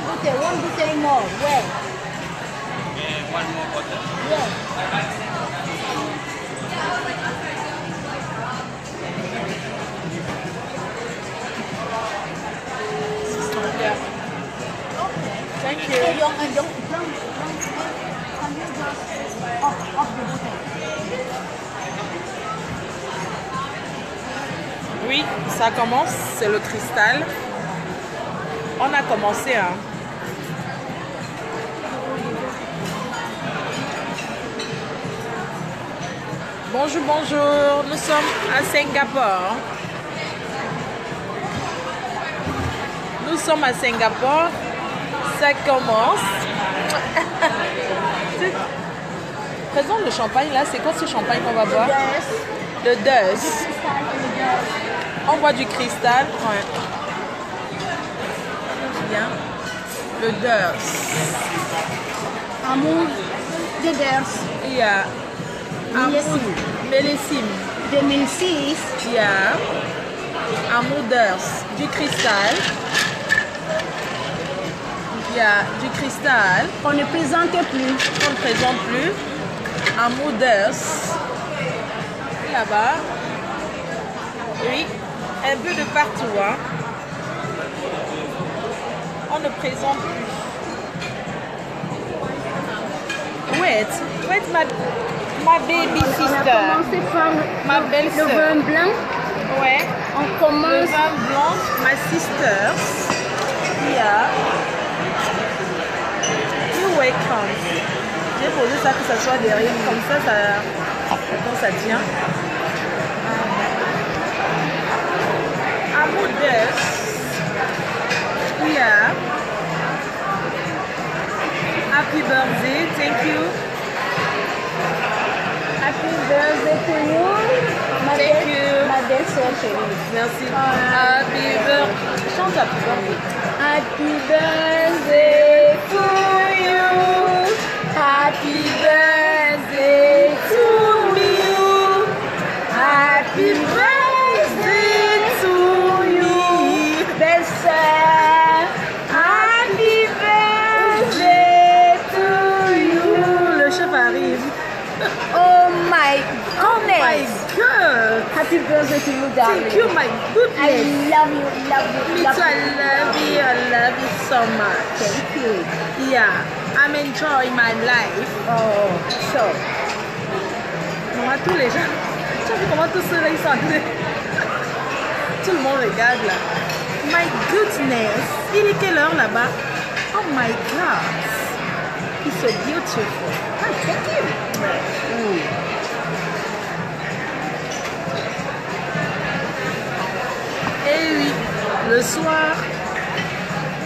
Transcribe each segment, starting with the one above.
bottle, one bottle more. Where? One more bottle. Yes. Yeah. Thank you. Hey, don't, can you just off the bottle? Oui, ça commence, c'est le cristal. On a commencé, hein. Bonjour, bonjour. Nous sommes à Singapour. Nous sommes à Singapour. Ça commence. Présente le champagne là. C'est quoi ce champagne qu'on va boire? Le Dust. On boit du cristal. Ouais. Bien. Le Dust. Amour de Ders. Yeah. Mélissim. 2006. Yeah. Amour Dust. Du cristal. Il y a du cristal. On ne présente plus. On ne présente plus. Amour Dust. Là-bas. Oui. Un peu de partout. Hein. On ne présente plus. Wait, ma baby On a sister. commencé par Ma le belle-sœur. vin blanc. Ouais. On Le commence. vin blanc, ma sister. Yeah. You're welcome. J'ai posé ça que ça soit derrière. Comme ça, quand ça tient. Amour Dust. Yeah. Happy birthday. Thank you. Happy birthday to you. Thank you. Ma belle-sœur chérie. Merci. Happy birthday. Chante happy birthday. Happy birthday to you. Happy birthday to you. Happy birthday to you. Belle-sœur. Happy birthday to you. Le chef arrive. Oh my Oh my goodness. God. Happy birthday to you, darling. Thank you, my goodness. I love you, Me love too, I love you so much. Thank you. Yeah, I'm enjoying my life. Oh, so. Maman, tous les gens, tu as vu comment tous ceux-là ils sont en train- Tout le monde regarde là. My goodness, il est quelle heure là-bas? Oh my God, it's so beautiful. Ah, thank you. Et oui, le soir,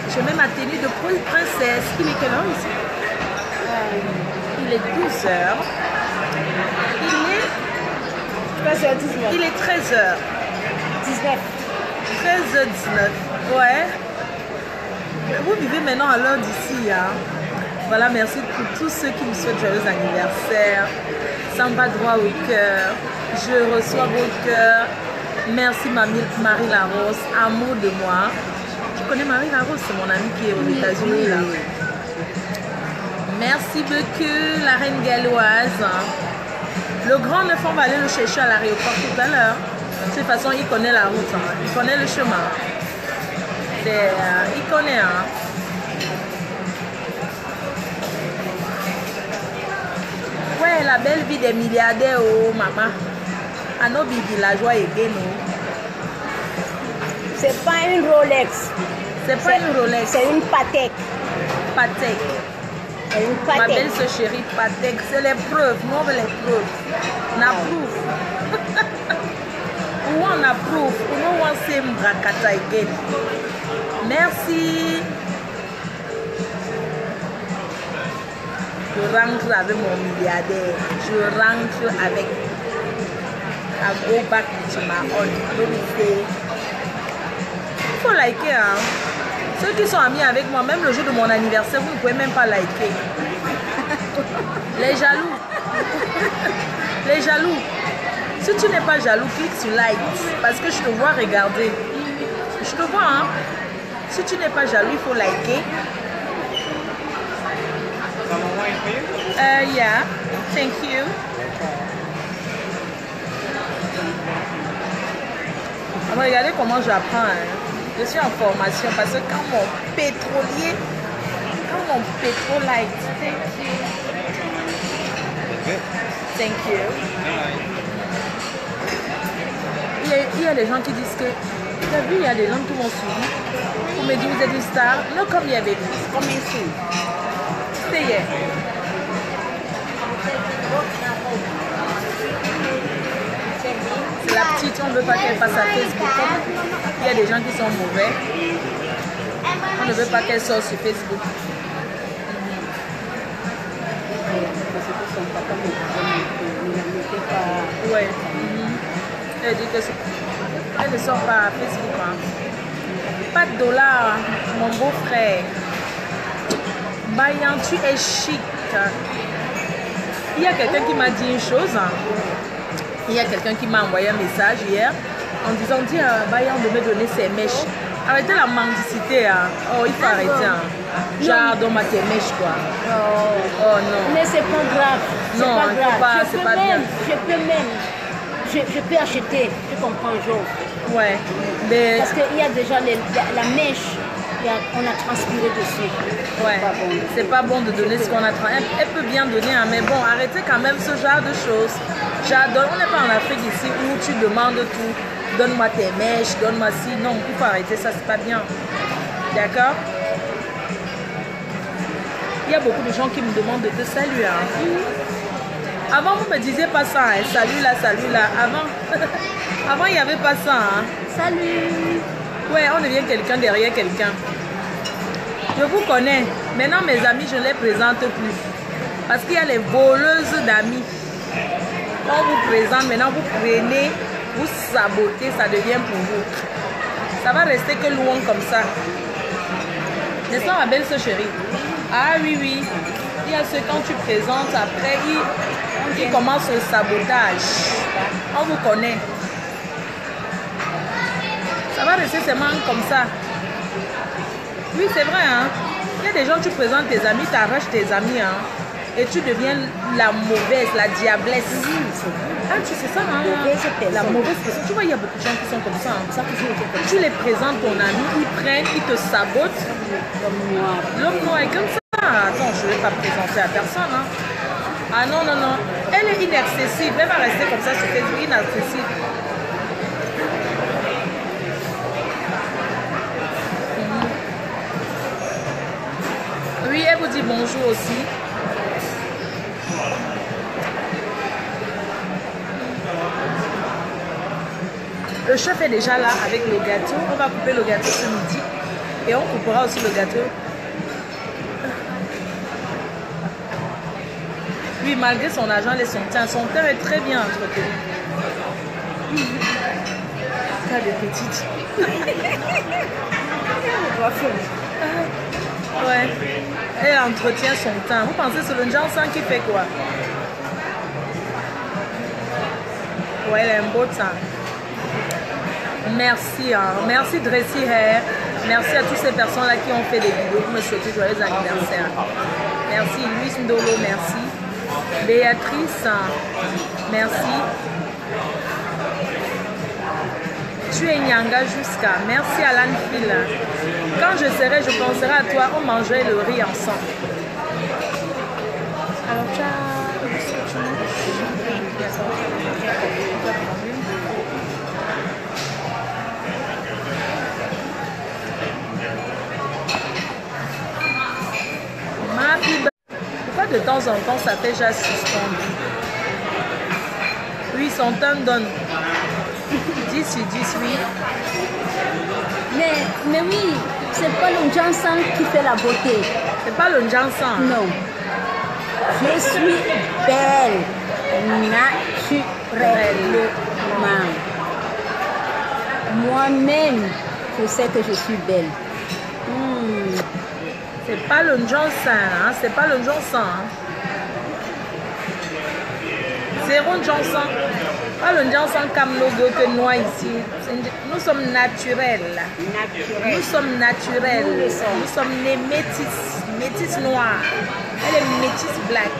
je mets ma tenue de princesse. Il est quelle heure ici? Il est 12 heures. Il est 13 heures. 19. 13h19. Ouais. Vous vivez maintenant à l'heure d'ici. Hein? Voilà, merci pour tous ceux qui me souhaitent joyeux anniversaire. Ça me va droit au cœur. Je reçois vos cœurs. Merci Marie Larose, amour de moi. Tu connais Marie Larose, c'est mon amie qui est aux États-Unis là. Merci beaucoup, la reine galloise. Le grand neuf, on va aller le chercher à l'aéroport tout à l'heure. De toute façon, il connaît la route, hein. Il connaît le chemin. Il connaît, hein. Ouais, la belle vie des milliardaires, oh maman. À nos villageois et C'est pas une Rolex. c'est pas une Rolex, C'est une Patek. Patek. C'est une Ma Patek. belle sœur chérie, Patek, c'est les preuves. Nous, on veut les preuves. On approuve. Où on approuve. Où on sait m'brakata again. Merci. Je rentre avec mon milliardaire. Je rentre avec un gros bac de ma own. Il faut liker, hein. Ceux qui sont amis avec moi, même le jour de mon anniversaire, vous ne pouvez même pas liker. Les jaloux. Les jaloux. Si tu n'es pas jaloux, clique sur like. Parce que je te vois regarder. Je te vois, hein. Si tu n'es pas jaloux, il faut liker. Yeah, thank you. Regardez comment j'apprends. Hein. Je suis en formation parce que quand mon pétrolier, pétrolite, thank you. Il y a des gens qui disent que, tu as vu, il y a des gens qui m'ont suivi. On me dit, vous êtes une star. No, come here, baby. Come and see. Stay here. C'est la petite, on ne veut pas qu'elle passe à Facebook. Il y a des gens qui sont mauvais. On ne veut pas qu'elle sorte sur Facebook. Ouais. Elle dit que elle ne sort pas à Facebook. Hein. Pas de dollars, mon beau-frère. Bayan, tu es chic. Il y a quelqu'un qui m'a dit une chose. Hein. Il y a quelqu'un qui m'a envoyé un message hier en disant, dis à Bayan de me donner ses mèches. Arrêtez la mendicité. Hein. Oh, il faut arrêter. Hein. Genre, donne-moi tes mèches, quoi. Oh non. Mais c'est pas grave. Non, pas grave. c'est pas bien. Je peux acheter. Tu comprends, Jo? Ouais. Mais... Parce qu'il y a déjà la mèche. On a transpiré dessus. Ouais, c'est pas bon de donner ce qu'on a transpiré. Elle peut bien donner, hein, mais bon, arrêtez quand même ce genre de choses. J'adore. On n'est pas en Afrique ici où tu demandes tout. Donne-moi tes mèches, donne-moi ci. Non, il faut arrêter ça, c'est pas bien. D'accord? Il y a beaucoup de gens qui me demandent de te saluer. Hein. Avant, vous ne me disiez pas ça. Hein. Salut là, salut là. Avant il n'y avait pas ça. Hein. Salut. Ouais, on devient quelqu'un derrière quelqu'un. Je vous connais. Maintenant, mes amis, je ne les présente plus. Parce qu'il y a les voleuses d'amis. On vous présente, maintenant vous prenez, vous sabotez, ça devient pour vous. Ça va rester que loin comme ça. N'est-ce pas ma belle soeur chérie? Ah oui, oui. Il y a ce quand tu présentes, après, il commence le sabotage. On vous connaît. Ça va rester seulement comme ça. Oui, c'est vrai. Hein? Il y a des gens, tu présentes tes amis, tu arraches tes amis. Hein? Et tu deviens la mauvaise, la diablesse. Ah, tu sais ça, hein? La mauvaise personne. Tu vois, il y a beaucoup de gens qui sont comme ça. Hein? Tu les présentes ton ami, ils prennent, ils te sabotent. L'homme noir est comme ça. Attends, je ne vais pas présenter à personne. Hein? Ah non, non, non. Elle est inaccessible. Elle va rester comme ça sur Facebook, inaccessible. Oui, elle vous dit bonjour aussi. Le chef est déjà là avec le gâteau. On va couper le gâteau ce midi. Et on coupera aussi le gâteau. Oui, malgré son argent et son teint est très bien entretenu. Cas de petite. Ouais. Elle entretient son teint. Vous pensez que c'est le Jansan qui fait quoi? Ouais, elle a un beau teint. Merci, hein. Merci Dressy Hair. Merci à toutes ces personnes-là qui ont fait des vidéos pour me souhaiter joyeux anniversaire. Merci Louis Ndolo, merci. Béatrice, merci. Tu es Nyanga jusqu'à. Merci Alan Phil. Quand je serai, je penserai à toi. On mangerait le riz ensemble. Alors, ma fille, pourquoi de temps en temps ça fait déjà suspendu? Oui, son teint donne 10 sur 10, oui. Mais oui, c'est pas le Jansan qui fait la beauté. C'est pas le Jansan. Non. Je suis belle, naturellement. Moi-même, je sais que je suis belle. C'est pas le Jansan, hein? C'est pas le Jansan. Hein? Zéro Jansan. Pas le Jansan comme logo que nous ici. Nous sommes naturels. Nous sommes naturels. Nous sommes les métis. Métis noirs. Elle est métis black.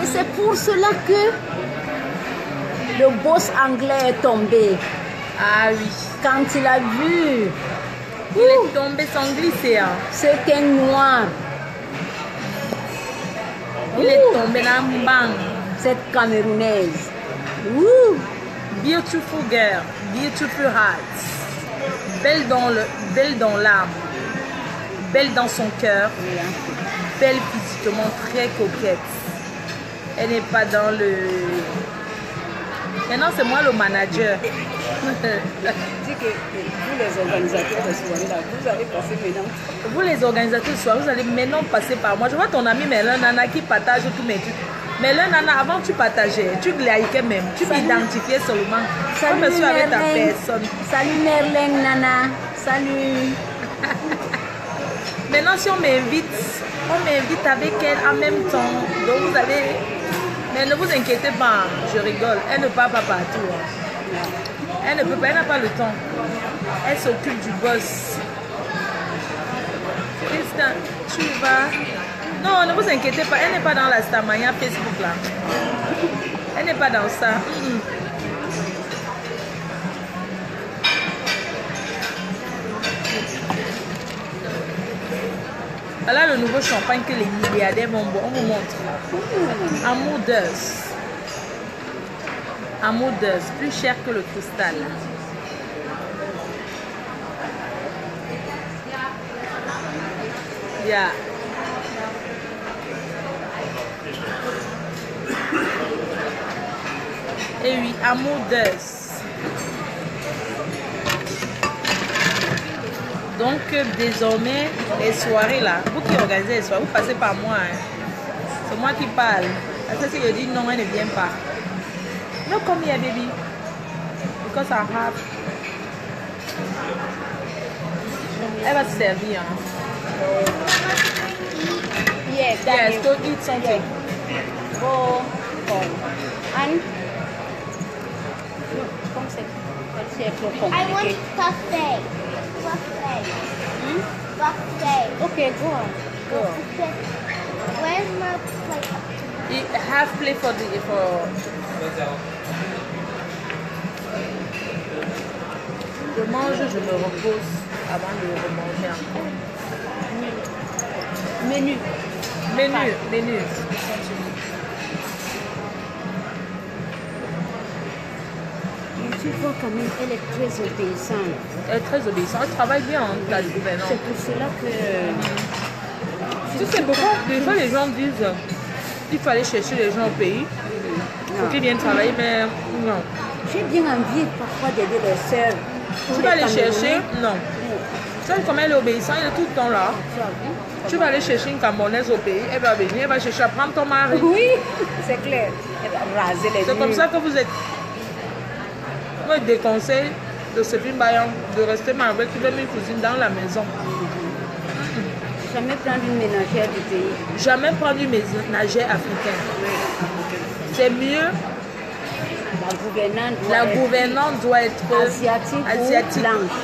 Et c'est pour cela que le boss anglais est tombé. Ah oui. Quand il a vu, Il est tombé sans glisser. Hein. c'est un noir. Il est tombé dans un bang. Cette Camerounaise. Ouh. Beautiful girl, beautiful heart. Belle dans l'âme, belle dans son cœur, belle physiquement, très coquette. Elle n'est pas dans le... Maintenant, c'est moi le manager. Dis que vous les organisateurs de soirée là, vous allez passer maintenant. Vous les organisateurs de soirée, vous allez maintenant passer par moi. Je vois ton ami Merlin Nana qui partage tous mes trucs. Merlin Nana, avant tu partageais, tu likais même, tu m'identifiais seulement. Salut Je me suis avec ta Merlin. personne. Salut Merlin Nana. Salut. Maintenant, si on m'invite avec elle en même temps. Donc vous allez... Mais ne vous inquiétez pas, je rigole. Elle ne part pas partout. Elle ne peut pas, elle n'a pas le temps. Elle s'occupe du boss. Christian, tu vas... Non, ne vous inquiétez pas, elle n'est pas dans la Starmania Facebook là. Elle n'est pas dans ça. Voilà le nouveau champagne que les milliardaires vont boire. On vous montre. Amour d'os. Amour d'os, plus cher que le cristal. Yeah. Et oui, amour d'os. Donc désormais, les soirées là, vous qui organisez les soirées, vous passez par moi. Hein. C'est moi qui parle. Parce que si je dis non, elle ne vient pas. No, come here, baby. Because I have... Elle va se servir. Hein. Yes, go eat something. Go home. And Comme c'est trop I want compliqué. buffet. Buffet. Buffet. Ok, go on. Go. Okay. Where's my plate? Eat half plate for the... Je mange, je me repose avant de remanger encore. menu. Menu. Tu vois quand même, elle est très obéissante. Elle est très obéissante. Elle travaille bien, hein, la gouvernante. C'est pour cela que... Tu sais pourquoi des fois les gens disent qu'il faut aller chercher les gens au pays pour qu'ils viennent travailler, mais non. J'ai bien envie parfois d'aider les sœurs. Tu vas aller chercher, non. Tu sais comment elle est obéissante, elle est tout le temps là. Tu vas aller chercher une Camerounaise au pays, elle va venir, elle va chercher à prendre ton mari. Oui, c'est clair. Elle va raser les C'est comme murs. ça que vous êtes. Moi, je déconseille de Séphine Bayan de rester avec une cousine dans la maison. Jamais prendre une ménagère du pays. Jamais prendre une ménagère africaine. C'est mieux. La gouvernante doit La être gouvernante doit être asiatique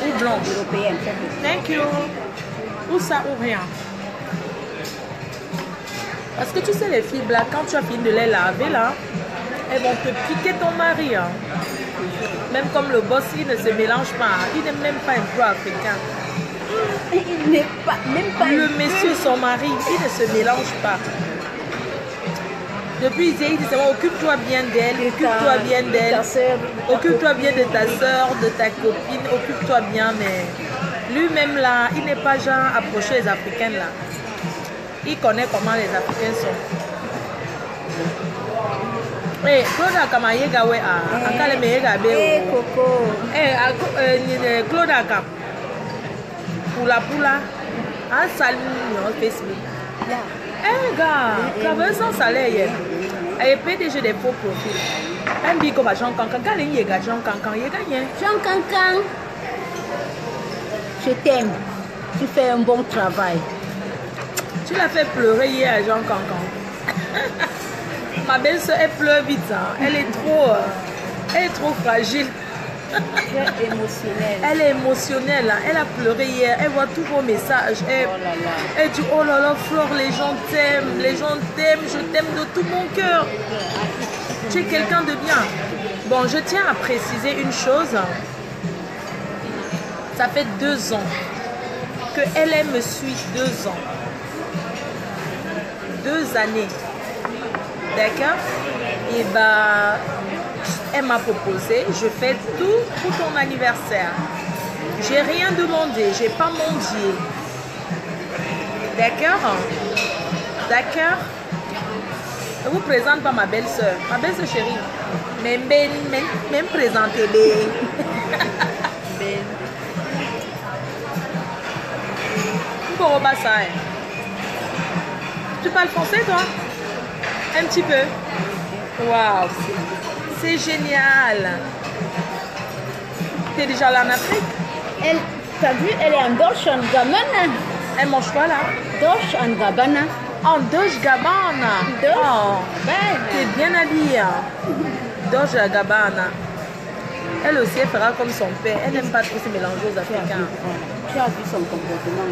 ou blanche. européenne. Thank you. Ou ça ou rien. Parce que tu sais, les filles là, quand tu as fini de les laver là, elles vont te piquer ton mari. Hein. Même comme le boss, il ne se mélange pas. Il n'est même pas un peu africain. Il n'est pas, même pas Le monsieur, son mari, il ne se mélange pas. Depuis, il dit seulement occupe-toi bien d'elle, occupe-toi bien d'elle, occupe-toi bien de ta soeur, de ta copine, occupe-toi bien, mais lui-même là, il n'est pas genre approché les Africains là. Il connaît comment les Africains sont. Eh, Claude Akamaye gawe a, akale me gabe Eh, o. Coco. Claude Akam. Pula, un salut sur Facebook. Eh gars, travaille sans salaire hier. Et PDG des faux profils. Un bico va Jean Cancan, quand il y a Jean Cancan, il y a gagné. Jean Cancan, je t'aime. Tu fais un bon travail. Tu l'as fait pleurer hier à Jean Cancan. Ma belle-soeur, elle pleure vite. Hein. Elle est trop fragile. Très émotionnelle. Elle est émotionnelle, là. Elle a pleuré hier. Elle voit tous vos messages. Elle, Oh là là. elle dit, oh là là, Flore, les gens t'aiment. Les gens t'aiment. Je t'aime de tout mon cœur. Tu es quelqu'un de bien. Bon, je tiens à préciser une chose. Ça fait 2 ans que elle me suit. 2 ans. 2 années. D'accord? Et bah, elle m'a proposé, je fais tout pour ton anniversaire. J'ai rien demandé, j'ai pas mendié. D'accord? D'accord? Je vous présente pas ma belle-sœur. Ma belle-sœur chérie. Même présenter les. Tu parles français, toi? Un petit peu. Waouh, c'est génial. T'es déjà là en Afrique? Elle, t'as vu, elle est en Dolce & Gabbana. Elle mange quoi là? Dolce & Gabbana. En Dolce & Gabbana. Oh, t'es bien habillée. Dolce & Gabbana. Elle aussi, elle fera comme son père. Elle n'aime pas trop se mélanger aux Africains. Tu as vu son comportement.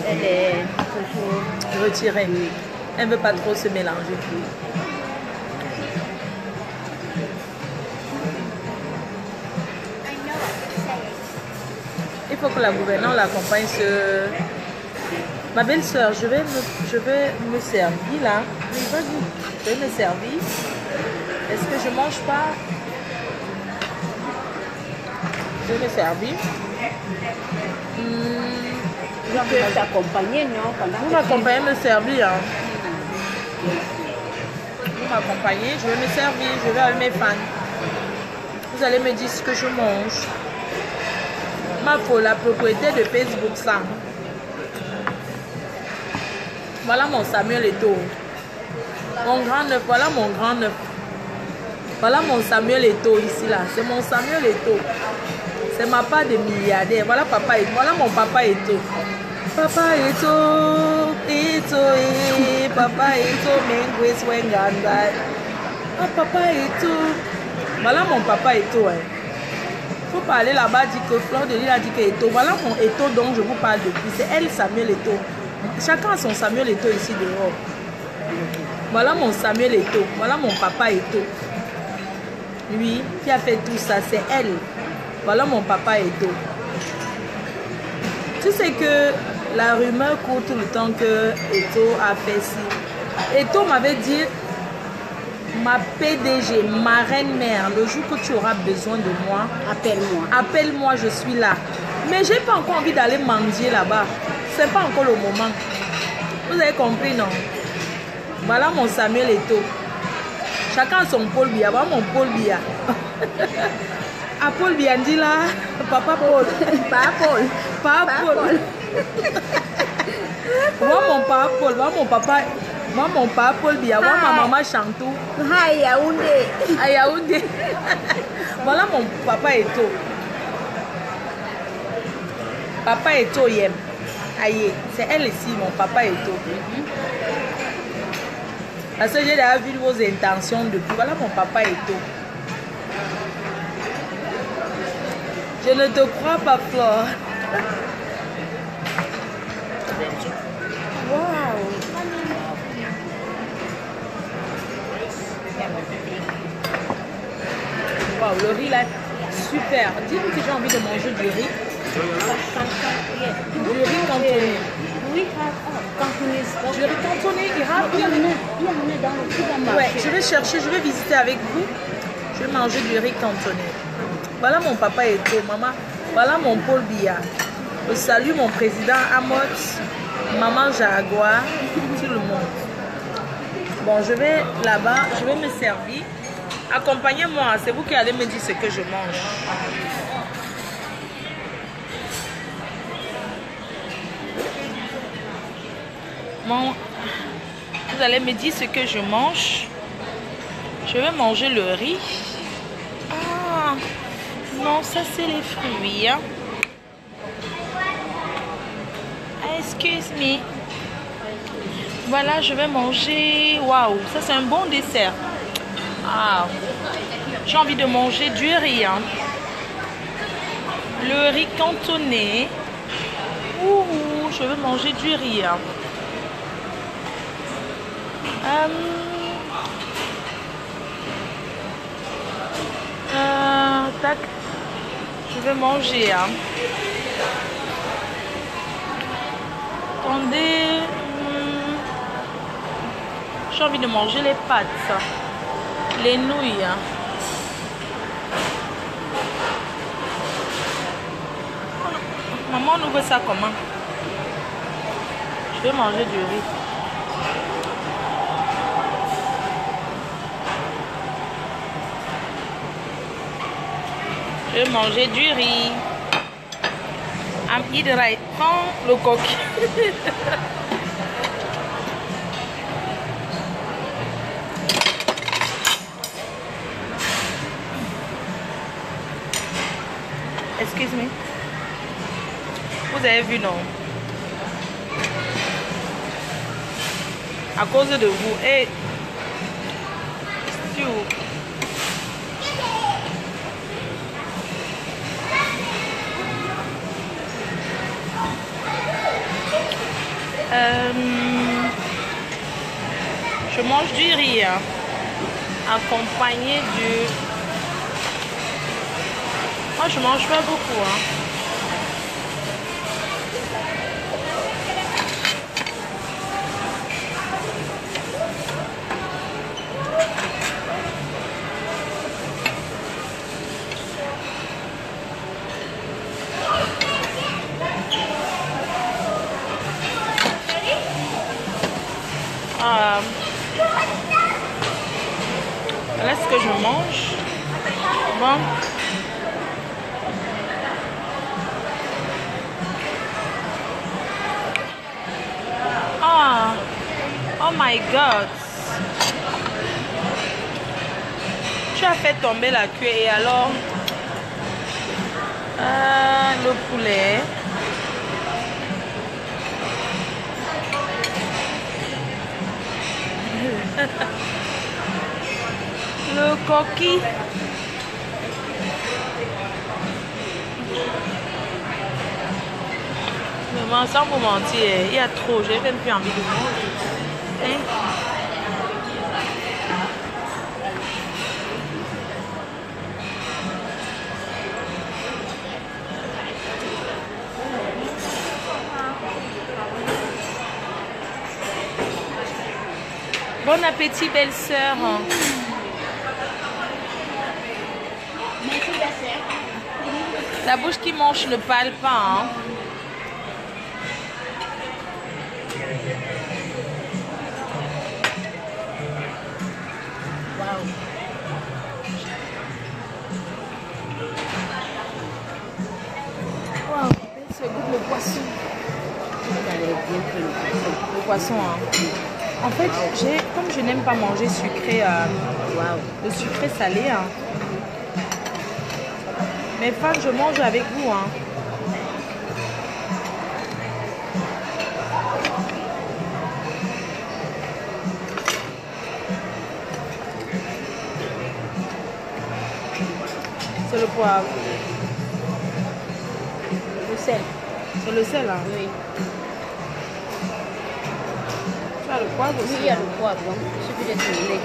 Elle est toujours Retirée. Elle ne veut pas trop se mélanger. Il faut que la gouvernante l'accompagne. Ma belle-sœur, je vais me servir là. Oui, vas-y. Je vais me servir. Est-ce que je mange pas? Je vais me servir. Je peux t'accompagner, non? Vous m'accompagnez me servir. Hein. Vous m'accompagnez, je vais me servir. Je vais avec mes fans. Vous allez me dire ce que je mange. Ma folle, la propriété de Facebook, ça. Voilà mon Samuel Eto'o. Mon grand neuf, voilà mon grand neuf. Voilà mon Samuel Eto'o ici, là. C'est mon Samuel Eto'o. C'est ma part de milliardaire. Voilà papa Eto'o. Voilà mon papa Eto'o. Papa Eto'o, Eto'o, Papa Eto'o, Mengwe Swenganda. Ah, papa Eto'o. Voilà mon papa Eto'o. Hein. Faut parler là-bas, dit que Flore de Lille a dit que Eto'o. Voilà mon Eto'o dont je vous parle depuis. C'est elle, Samuel Eto'o. Chacun a son Samuel Eto'o ici dehors. Voilà mon Samuel Eto'o. Voilà mon papa Eto'o. Lui qui a fait tout ça, c'est elle. Voilà mon papa Eto'o. Tu sais que la rumeur court tout le temps que Eto'o a fait ci. Eto'o m'avait dit, ma PDG, ma reine-mère, le jour que tu auras besoin de moi, Appelle-moi. appelle-moi, je suis là. Mais j'ai pas encore envie d'aller mendier là-bas. C'est pas encore le moment. Vous avez compris, non? Voilà mon Samuel Eto'o. Chacun a son Paul Biya. Voilà mon Paul Biya. Ah, Paul Biya dit là, papa Paul. Pas Paul. Papa Paul. Voilà mon papa Paul. Voilà mon papa. Voilà mon papa Paul Biya. Voilà ma maman Chantou. Hi, Yaoundé. À Yaoundé. Voilà mon papa Eto'o. Papa Eto'o Yem. Aïe, c'est elle ici, mon papa Eto'o. Parce que j'ai déjà vu vos intentions depuis. Voilà mon papa Eto'o. Je ne te crois pas, Flore. Waouh. Waouh, le riz là, super. Dis-nous que j'ai envie de manger du riz. Du riz cantonné. Oui, cantonné. Du riz cantonné, il râpe. Il y en a dans le supermarché. Ouais, je vais chercher, je vais visiter avec vous. Je vais manger du riz cantonné. Voilà mon papa Eto'o, maman. Voilà mon Paul Biya. Je salue mon président Amot, maman Jaguar, tout le monde. Bon, je vais là-bas, je vais me servir. Accompagnez-moi, c'est vous qui allez me dire ce que je mange. Bon, vous allez me dire ce que je mange. Je vais manger le riz. Ah, non, ça c'est les fruits. Hein. Excuse me. Voilà, je vais manger. Waouh, ça c'est un bon dessert. Ah. J'ai envie de manger du riz. Hein. Le riz cantonné. Ouh, je veux manger du riz. Hein. Tac. Je veux manger. Hein. Attendez. J'ai envie de manger les pâtes. Les nouilles. Hein. Maman, on ouvre ça comment? Je vais manger du riz. Je vais manger du riz. I'm eating right. Prends le coq. Excuse me. Vous avez vu, non? À cause de vous. Et je mange du riz hein, accompagné du... Moi, je mange pas beaucoup. Hein. Voilà ce que je mange. Bon. Ah. Oh my God. Tu as fait tomber la queue et alors le poulet. Le coquille. Maman, sans vous mentir, il y a trop, j'ai même plus envie de manger. Hein? Bon appétit, belle-sœur. Merci, belle-sœur. La bouche qui mange ne parle pas. Hein. Wow. Wow. Ça goûte le poisson. Le poisson, hein. En fait, comme je n'aime pas manger sucré, le sucré salé, hein. Mais fans, je mange avec vous. Hein. C'est le poivre. Le sel. C'est le sel, hein. Oui. Tu as le poivre aussi. Oui, il y a le poivre. Donc, il suffit de tourner.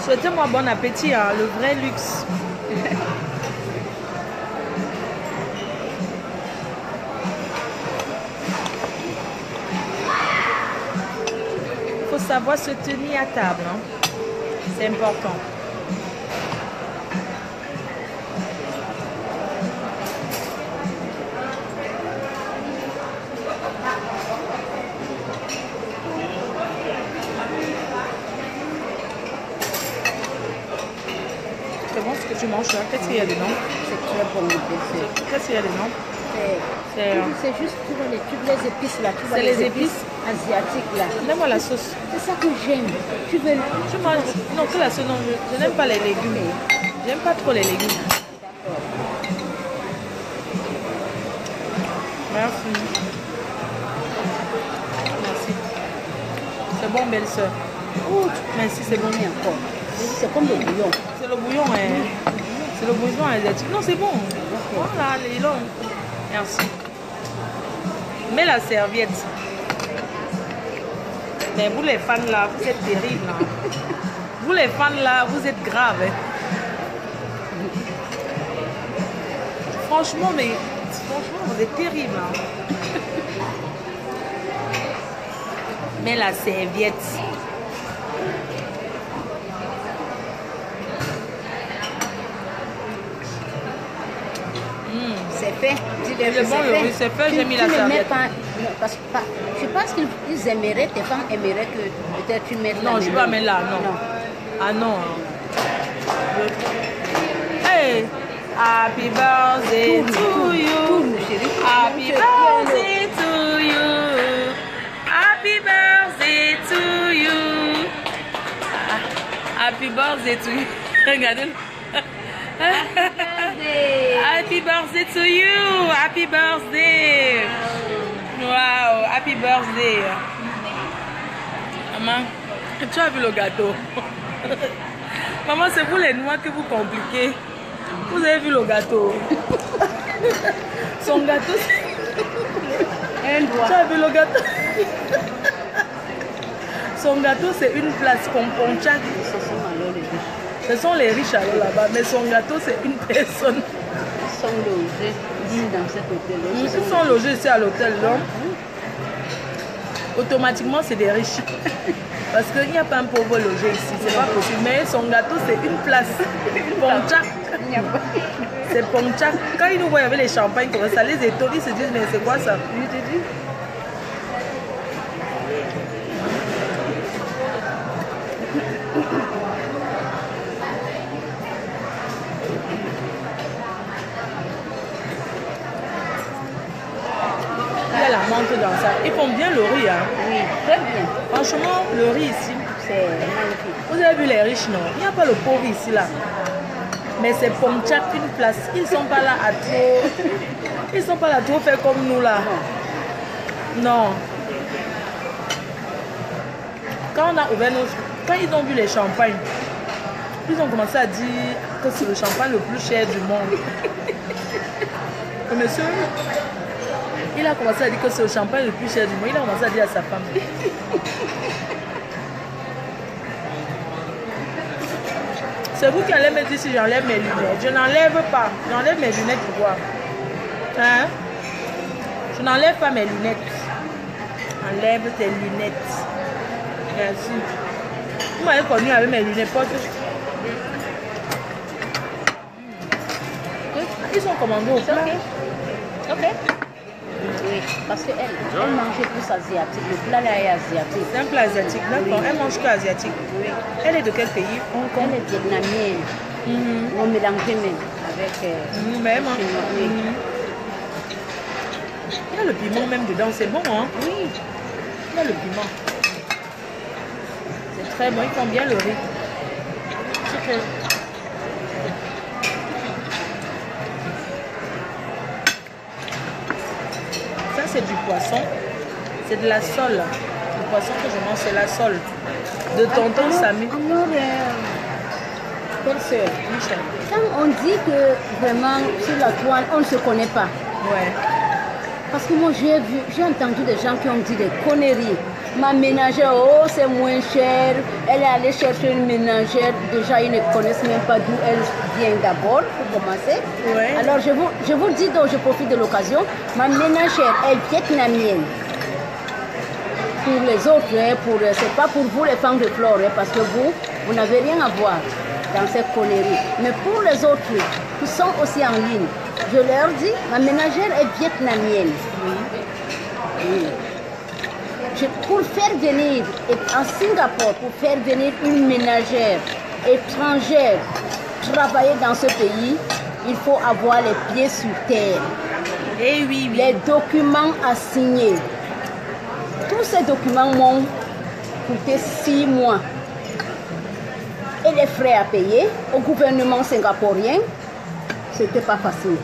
Souhaitez-moi bon appétit, hein, le vrai luxe. Il faut savoir se tenir à table. Hein. C'est important. C'est bon ce que tu manges là? Qu'est-ce qu'il y a dedans? C'est très bon. Qu'est-ce qu'il y a dedans? C'est juste les épices là. C'est les épices asiatiques là. Donne-moi la sauce. C'est ça que j'aime. Tu veux Tu manges? Non, que la sauce. Non, je n'aime pas les légumes. J'aime pas trop les légumes. Merci. Merci. C'est bon, belle-sœur. Oh, Merci, c'est bon. mais encore. C'est comme le bouillon. C'est le bouillon, hein. C'est le bouillon asiatique. Non, c'est bon. Voilà, les longs. Merci. Mets la serviette. Mais vous les fans là, vous êtes terribles. Hein. Vous les fans là, vous êtes graves. Hein. Franchement, vous êtes terribles. Hein. Mets la serviette. C'est fait. C'est bon, le riz, c'est fait, j'ai mis la serviette. Parce que je pense qu'ils aimeraient, tes femmes aimeraient que peut-être tu mettes Non, je ne vais pas mettre là, non. Ah non. Hey! Happy birthday to you. Happy birthday to you. Happy birthday to you. Happy birthday to you. Regardez-le. Happy birthday to you. Happy birthday. Wow, happy birthday. Maman, tu as vu le gâteau? Maman, c'est vous les noix que vous compliquez. Vous avez vu le gâteau? Son gâteau, tu as vu le gâteau? Son gâteau, c'est une place pomponchac. Ce sont les riches alors là-bas, mais son gâteau, c'est une personne. Ils sont logés ici dans cet hôtel. Ils sont logés ici à l'hôtel, donc automatiquement, c'est des riches. Parce qu'il n'y a pas un pauvre logé ici, c'est pas possible. Mais son gâteau, c'est une place. Ponchac. C'est ponchac. Quand ils nous voient avec les champagnes comme ça, les étoiles, ils se disent, mais c'est quoi ça? Je te dis. Il y a la menthe dans ça. Ils font bien le riz. Hein. Oui, très bien. Franchement, le riz ici. C'est magnifique. Vous avez vu les riches, non? Il n'y a pas le pauvre ici, là. Mais c'est ponchac, une place. Ils ne sont pas là à trop... Ils ne sont pas là à trop faire comme nous, là. Non. Quand on a ouvert nos... Quand ils ont vu les champagnes, ils ont commencé à dire que c'est le champagne le plus cher du monde. Le monsieur, il a commencé à dire que c'est le champagne le plus cher du monde. Il a commencé à dire à sa femme. C'est vous qui allez me dire si j'enlève mes lunettes. Je n'enlève pas. J'enlève mes lunettes pour voir. Hein? Je n'enlève pas mes lunettes. Enlève tes lunettes. Merci. Vous m'avez connu avec mes lunettes. Ils sont commandés au plat. Ok. Oui, parce qu'elle mangeait plus asiatique. Le plat là est asiatique. C'est un plat asiatique, d'accord. Oui. Elle mange que asiatique. Oui. Elle est de quel pays? Elle est vietnamienne. On mélange même avec... Mais elle mange. chinois, oui. Il y a le piment même dedans, c'est bon, hein? Oui. Il y a le piment. C'est très bon, ils font bien le riz. C'est très... Ça, c'est du poisson. C'est de la sole. Le poisson que je mange, c'est la sole. De tonton Samy. Alors, belle sœur, Michel. quand on dit que vraiment sur la toile, on ne se connaît pas. Ouais. Parce que moi, j'ai entendu des gens qui ont dit des conneries. Ma ménagère, oh, c'est moins cher. Elle est allée chercher une ménagère. Déjà, ils ne connaissent même pas d'où elle vient d'abord, pour commencer. Ouais. Alors, je vous dis, donc je profite de l'occasion, ma ménagère est vietnamienne. Pour les autres, hein, c'est pas pour vous les femmes de flore, hein, parce que vous n'avez rien à voir dans ces conneries. Mais pour les autres qui sont aussi en ligne, je leur dis, ma ménagère est vietnamienne. Oui. Pour faire venir, en Singapour, pour faire venir une ménagère étrangère travailler dans ce pays, il faut avoir les pieds sur terre. Et oui, oui. Les documents à signer. Tous ces documents m'ont coûté 6 mois. Et les frais à payer au gouvernement singapourien, c'était pas facile.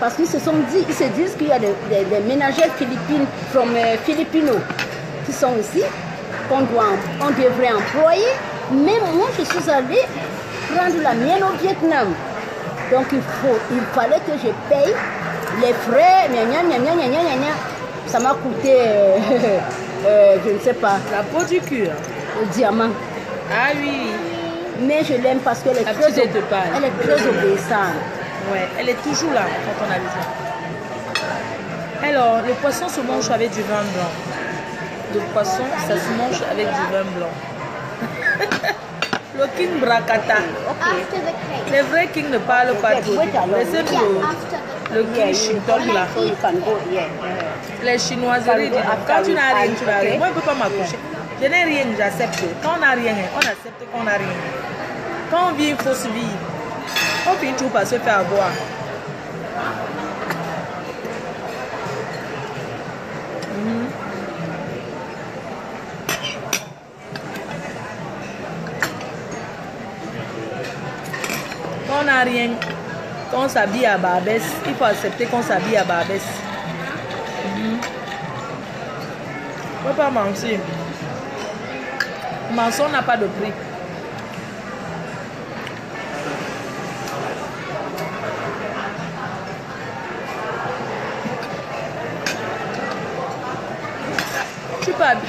Parce qu'ils se disent qu'il y a des ménagères philippines, Filipinos, qui sont ici. on devrait employer. Mais moi, je suis allée prendre la mienne au Vietnam. Donc, il fallait que je paye les frais. Ça m'a coûté, je ne sais pas. La peau du cul. Le diamant. Ah oui. Mais je l'aime parce qu'elle est, La très, petite de paille. elle est très obéissante. Ouais, elle est toujours là quand on a besoin. Alors, le poisson se mange avec du vin blanc. Le poisson, ça se mange avec du vin blanc. Le king Brakata. After the cake. Les vrais kings ne parlent pas trop. Laissez Yeah, le, after the le king Shintok là. So you can go here. Les chinoiseries, dis donc, quand tu n'as rien, tu n'as rien. Moi, je ne peux pas m'accoucher. Je n'ai rien, j'accepte. Quand on n'a rien, on accepte qu'on n'a rien. Quand on vit une fausse vie, on finit tout par se faire avoir. Quand on n'a rien, quand on s'habille à Barbès, il faut accepter qu'on s'habille à Barbès. On ne peut pas mentir. Mensonge n'a pas de prix.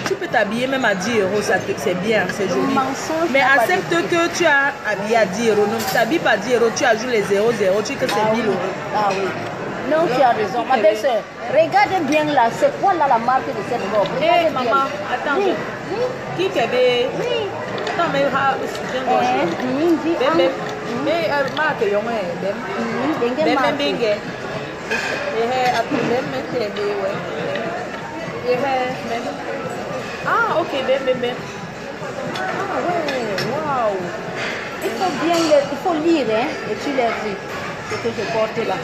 Tu peux t'habiller même à 10 euros, c'est bien, c'est joli. Mais accepte que tu as habillé à 10 euros. Donc, tu t'habilles pas à 10 euros, tu ajoutes les 0, 0, tu dis que c'est 1000 euros. Ah oui. Non, tu as raison. Ma belle-sœur, regarde bien là, c'est quoi là la marque de cette robe? Hé maman, attends, Oui. qui t'avait. Attends, mais mais marque yon ah, ok, ah ouais, waouh. Il faut lire, hein, et tu les lis. Ce que je porte là,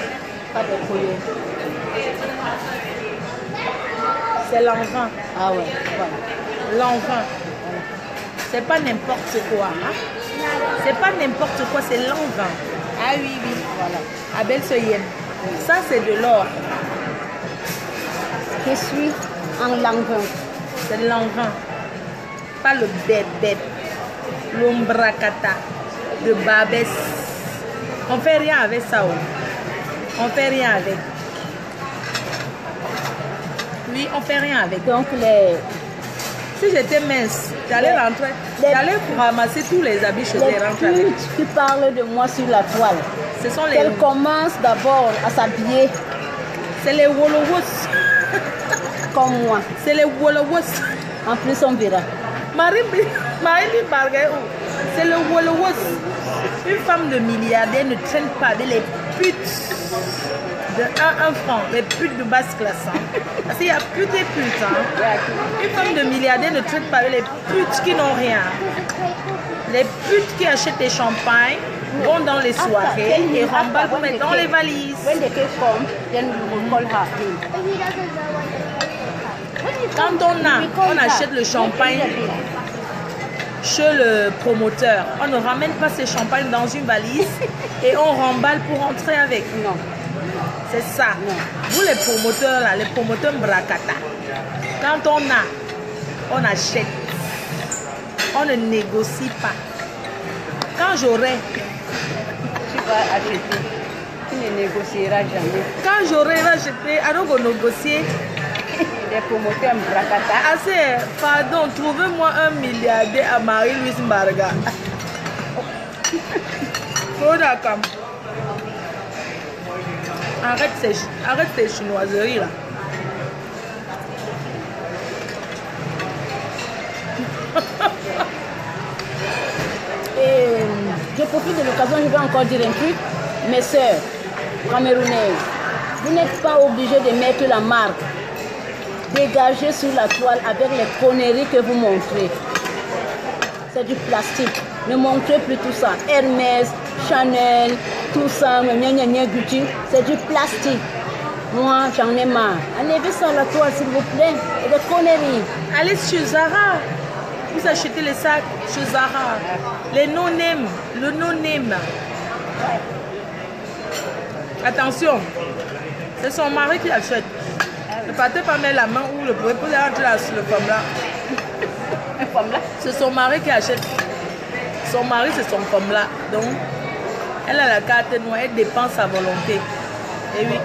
pas de collier. C'est l'envin. Ah ouais, voilà. L'envin. C'est pas n'importe quoi. Hein? C'est pas n'importe quoi, c'est l'envin. Ah oui, oui. Voilà. Abel Soyen. Ça, c'est de l'or. Je suis en l'envin. C'est de l'envin. Pas le bébé. L'ombrakata. De Babès. On fait rien avec ça. Oh. On fait rien avec. Oui, on fait rien avec. Donc les... Si j'étais mince, j'allais rentrer, j'allais ramasser tous les habits chez les rentrer avec. Qui parlent de moi sur la toile. Ce sont les... Elle commence d'abord à s'habiller C'est les Wolowos. comme moi. C'est les Wolowos. En plus, on verra. Marie Barguet, c'est le Wolowos. Une femme de milliardaire ne traîne pas avec les putes de 1 franc, les putes de basse classe. Hein. Parce qu'il y a putes et putes. Hein. Une femme de milliardaire ne traîne pas avec les putes qui n'ont rien. Les putes qui achètent des champagnes vont dans les soirées et remballent pour mettre dans les valises. When the cake comes, then we will call her in. But he doesn't know when the cake Quand on achète le champagne chez le promoteur, on ne ramène pas ces champagnes dans une valise et on remballe pour rentrer avec. Non. C'est ça. Non. Vous les promoteurs là, les promoteurs Brakata, quand on achète, on ne négocie pas. Quand j'aurai, Tu vas acheter. Tu ne négocieras jamais. quand j'aurai acheté, alors qu'on négocie. Les promoteurs Brakata. Assez, pardon, trouvez-moi un milliardaire à Marie-Louise Mbarga. Frodakam. Arrête ces chinoiseries là. Et je profite de l'occasion, je vais encore dire un truc. Mes sœurs camerounaises, vous n'êtes pas obligés de mettre la marque. Dégagez sur la toile avec les conneries que vous montrez. C'est du plastique. Ne montrez plus tout ça. Hermès, Chanel, tout ça, Gucci, c'est du plastique. Moi, j'en ai marre. Enlevez ça à la toile, s'il vous plaît. Et des conneries. Allez chez Zara. Vous achetez les sacs chez Zara. Les no-name. Le no-name. Attention. C'est son mari qui achète. Ne partez pas mettre la main où le pouvez poser entre là sur le pomme là. C'est son mari qui achète. Son mari, c'est son comme là. Donc, elle a la carte noire, elle dépense à volonté. Et oui.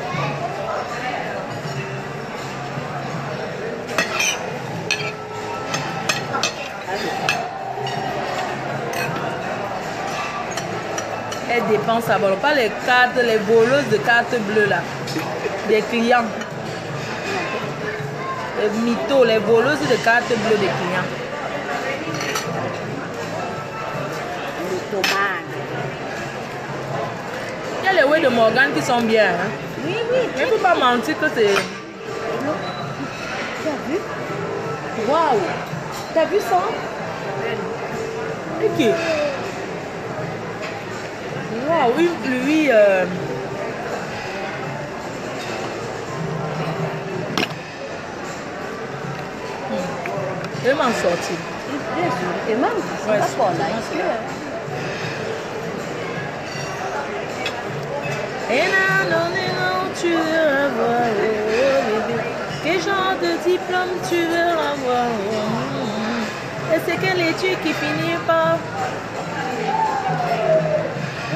Elle dépense à volonté. Pas les cartes, les voleuses de cartes bleues là. Des clients. Les mythos, les voleuses de cartes bleues des clients. Il y a les whey de Morgan qui sont bien. Hein? Oui, oui. Mais il ne faut pas mentir que c'est... Tu as vu? Waouh! T'as vu ça? Ok. Waouh, une pluie... Je vais m'en sortir. Bien sûr. Et même, c'est Ouais, pas bon là. Et non, tu veux avoir, oh, bébé. Quel genre de diplôme tu veux avoir? Oh, et c'est quelle étude qui finit par...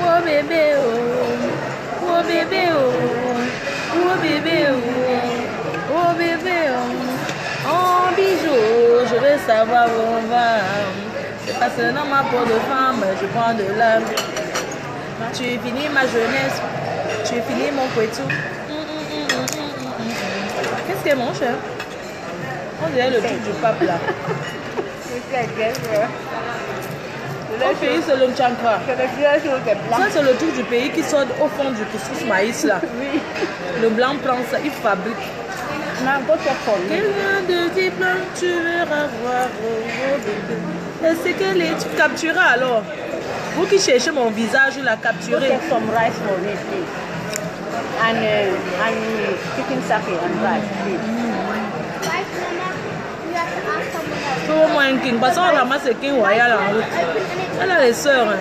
Oh bébé, oh bébé, oh bébé, oh bébé, oh bijoux, je veux savoir où on va. C'est parce que dans ma peau de femme, je prends de l'âme. Tu finis ma jeunesse, tu finis mon couetou. Qu'est-ce que mon cher? On dirait le truc du pape là. Au pays, c'est le Nchankra. Ça, c'est le truc du pays qui sort au fond du couscous maïs là. Oui. Le blanc prend ça, il fabrique. Quel de diplôme tu veux avoir? Est-ce que tu captureras alors? Vous qui cherchez mon visage, la capturez. Get some rice for me, please. And chicken sake and rice, please. Right, Mama? You have to ask someone else. Faut au moins un king. Parce qu'on ramasse le king royal en route. Elle a les sœurs. Hein.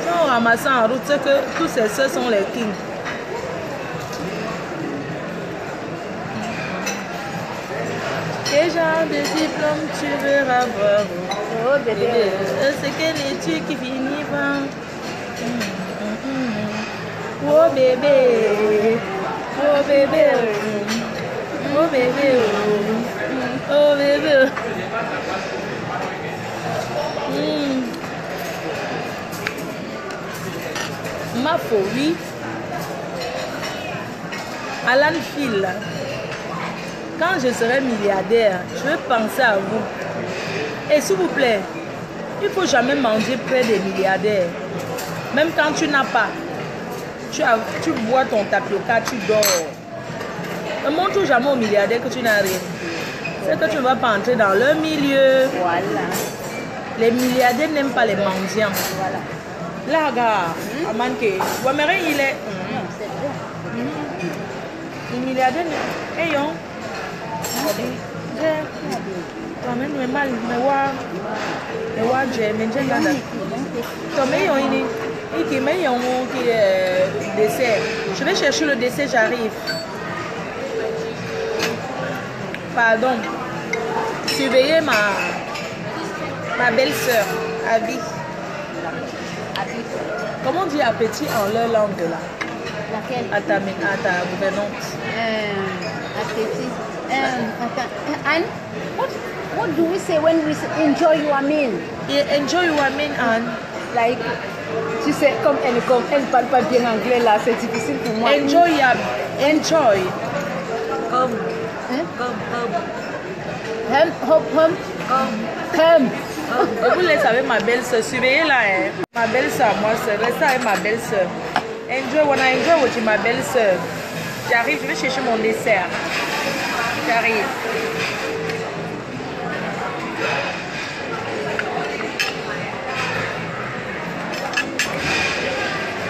Si on ramasse en route, c'est que tous ses sœurs sont les kings. Quel genre de diplôme tu veux avoir? Oh, bébé. C'est quelle étude qui finit par... Oh bébé, oh bébé, oh bébé, oh bébé. Ma folie. Alan Phil, quand je serai milliardaire, je vais penser à vous. Et s'il vous plaît, il ne faut jamais manger près des milliardaires. Même quand tu n'as pas. Tu bois ton tapioca, tu dors. Ne montre jamais aux milliardaires que tu n'as rien. C'est que tu ne vas pas entrer dans leur milieu. Voilà. Les milliardaires n'aiment pas les mendiants. Voilà. Là, regarde, Amanke, Wamere, il est... C'est bon. Les milliardaires... Hey, yon. Toi-même, tu es mal. Mais j'ai nada. Toi-même, yon, qui dessert. Je vais chercher le dessert, j'arrive. Pardon. Surveillez ma belle-sœur, Abby. Comment on dit appétit en leur langue là? Laquelle? À ta gouvernante. Appétit. And what do we say when we enjoy your meal? Yeah, enjoy your meal, Anne. Like, tu sais, comme elle parle pas bien anglais là, c'est difficile pour moi. Enjoy. Hum. Je vous laisse avec ma belle-sœur. Surveillez là, hein. Ma belle-sœur, moi, c'est rester avec ma belle-sœur. Enjoy, when I enjoy with ma belle-sœur. J'arrive, je vais chercher mon dessert. J'arrive.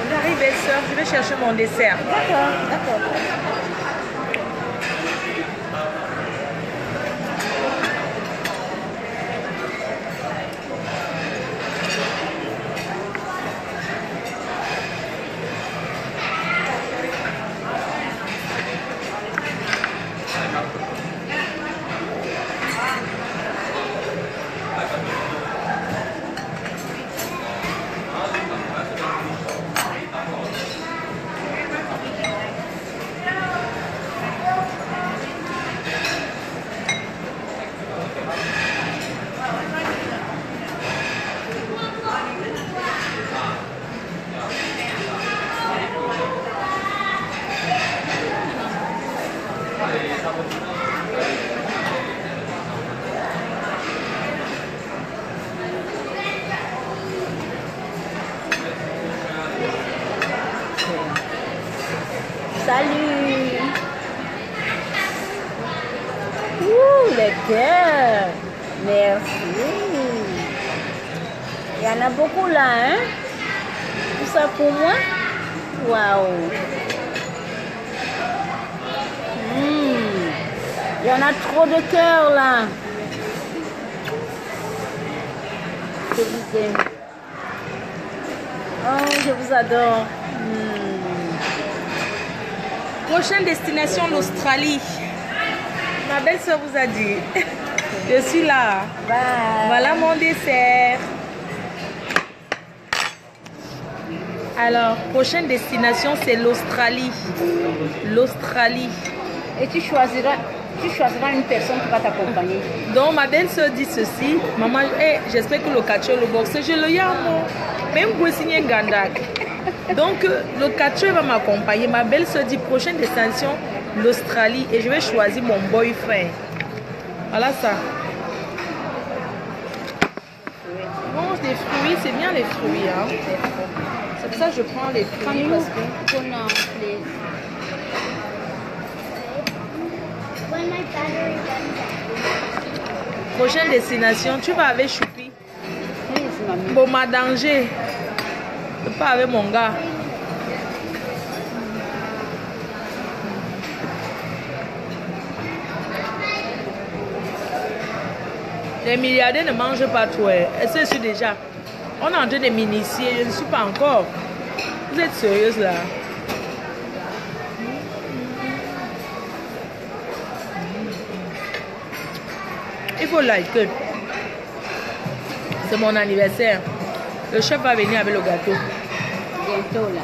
J'arrive, belle-sœur, je vais chercher mon dessert. D'accord. Salut. Ouh, les cœurs. Merci. Il y en a beaucoup là, hein? Tout ça pour moi? Waouh. Il y en a trop de cœurs là. Je vous aime. Oh, je vous adore. Prochaine destination, l'Australie. Ma belle-sœur vous a dit. Je suis là. Bye. Voilà mon dessert. Alors, prochaine destination, c'est l'Australie. L'Australie. Et tu choisiras une personne qui va t'accompagner. Donc, ma belle-sœur dit ceci. Maman, j'espère que le catcheur, le boxeur, je le yamo. Même pour signer Gandak. Donc, le catcheur va m'accompagner. Ma belle-sœur dit prochaine destination, l'Australie. Et je vais choisir mon boyfriend. Voilà ça. Mange des fruits, c'est bien les fruits. Hein. C'est pour ça que je prends les fruits. Parce que... When my battery runs out. Prochaine destination, tu vas avec Choupi. Please, mommy. Bon, ma danger. Je pas avec mon gars. Les milliardaires ne mangent pas trop. Est-ce que je suis déjà? On est en train de m'initier. Je ne suis pas encore. Vous êtes sérieuse là? Il faut liker. C'est mon anniversaire. Le chef va venir avec le gâteau. Bientôt là.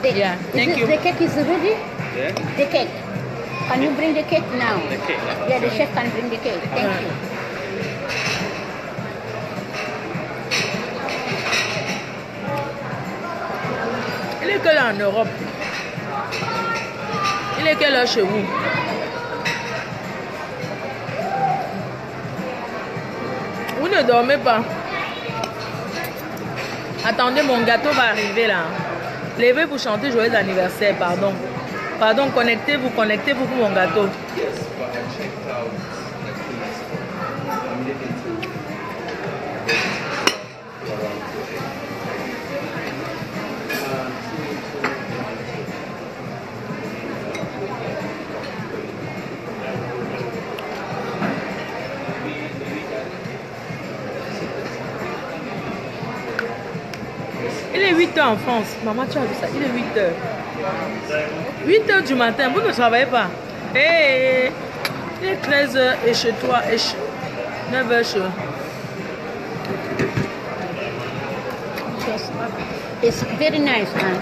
Yeah, thank you. The cake is ready? Yeah? The cake. Can you bring the cake now? The cake, yeah. Yeah, the chef can bring the cake. Thank you. Il est quelle heure en Europe? Il est quelle heure chez vous? Vous ne dormez pas. Attendez, mon gâteau va arriver là. Levez pour chanter joyeux anniversaire, pardon. Pardon, connectez-vous pour mon gâteau. Il est 8 h en France. Maman, tu as vu ça? Il est 8 h. 8 h du matin, vous ne travaillez pas. Hey, il est 13 h et chez toi, et 9 h chez. It's very nice, man.